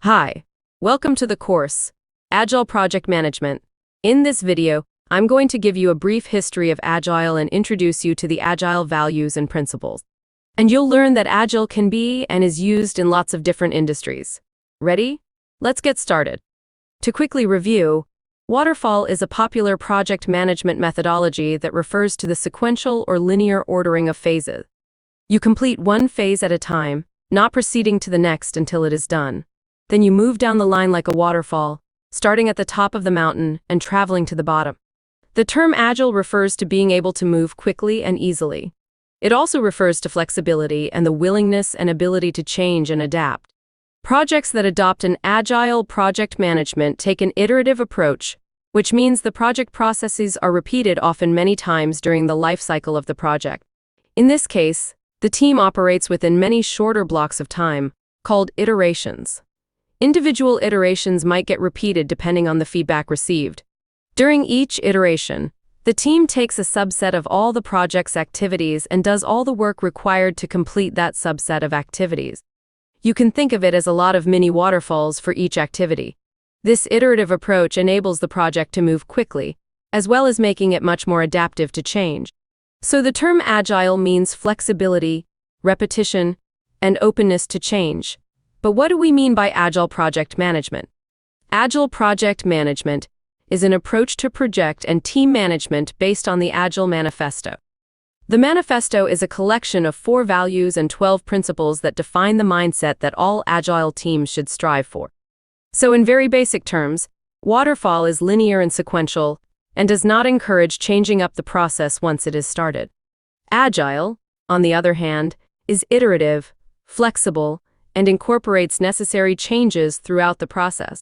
Hi, welcome to the course, Agile Project Management. In this video, I'm going to give you a brief history of Agile and introduce you to the Agile values and principles. And you'll learn that Agile can be and is used in lots of different industries. Ready? Let's get started. To quickly review, Waterfall is a popular project management methodology that refers to the sequential or linear ordering of phases. You complete one phase at a time, not proceeding to the next until it is done. Then you move down the line like a waterfall, starting at the top of the mountain and traveling to the bottom. The term Agile refers to being able to move quickly and easily. It also refers to flexibility and the willingness and ability to change and adapt. Projects that adopt an Agile project management take an iterative approach, which means the project processes are repeated often many times during the life cycle of the project. In this case, the team operates within many shorter blocks of time, called iterations. Individual iterations might get repeated depending on the feedback received. During each iteration, the team takes a subset of all the project's activities and does all the work required to complete that subset of activities. You can think of it as a lot of mini waterfalls for each activity. This iterative approach enables the project to move quickly, as well as making it much more adaptive to change. So the term Agile means flexibility, repetition, and openness to change. But what do we mean by Agile project management? Agile project management is an approach to project and team management based on the Agile Manifesto. The manifesto is a collection of 4 values and 12 principles that define the mindset that all Agile teams should strive for. So in very basic terms, Waterfall is linear and sequential and does not encourage changing up the process once it is started. Agile, on the other hand, is iterative, flexible, and incorporates necessary changes throughout the process.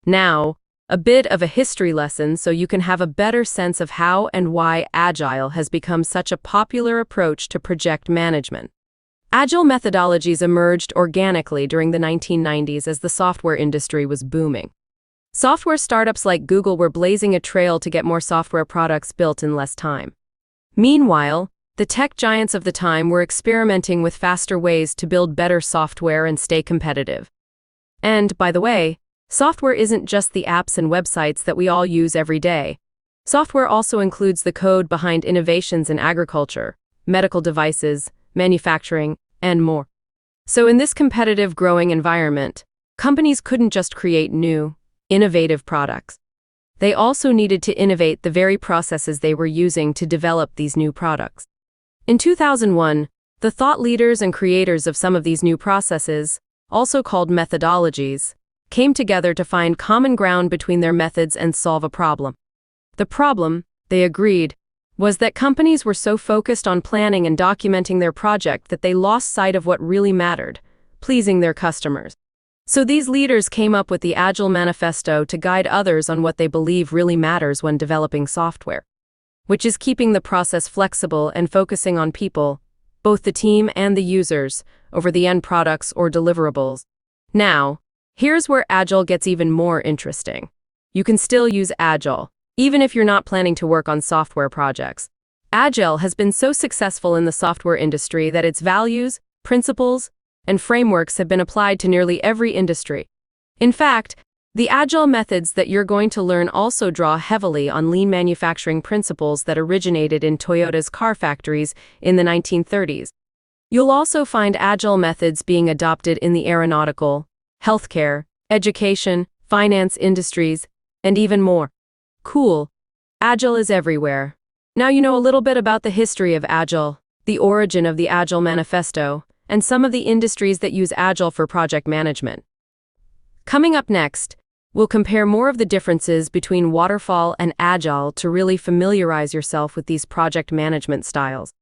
Now, a bit of a history lesson so you can have a better sense of how and why Agile has become such a popular approach to project management. Agile methodologies emerged organically during the 1990s as the software industry was booming. Software startups like Google were blazing a trail to get more software products built in less time. Meanwhile, the tech giants of the time were experimenting with faster ways to build better software and stay competitive. And, by the way, software isn't just the apps and websites that we all use every day. Software also includes the code behind innovations in agriculture, medical devices, manufacturing, and more. So in this competitive, growing environment, companies couldn't just create new, innovative products. They also needed to innovate the very processes they were using to develop these new products. In 2001, the thought leaders and creators of some of these new processes, also called methodologies, came together to find common ground between their methods and solve a problem. The problem, they agreed, was that companies were so focused on planning and documenting their project that they lost sight of what really mattered, pleasing their customers. So these leaders came up with the Agile Manifesto to guide others on what they believe really matters when developing software, which is keeping the process flexible and focusing on people, both the team and the users, over the end products or deliverables. Now, here's where Agile gets even more interesting. You can still use Agile, even if you're not planning to work on software projects. Agile has been so successful in the software industry that its values, principles, and frameworks have been applied to nearly every industry. In fact, the Agile methods that you're going to learn also draw heavily on lean manufacturing principles that originated in Toyota's car factories in the 1930s. You'll also find Agile methods being adopted in the aeronautical, healthcare, education, finance industries, and even more. Cool. Agile is everywhere. Now you know a little bit about the history of Agile, the origin of the Agile Manifesto, and some of the industries that use Agile for project management. Coming up next, we'll compare more of the differences between Waterfall and Agile to really familiarize yourself with these project management styles.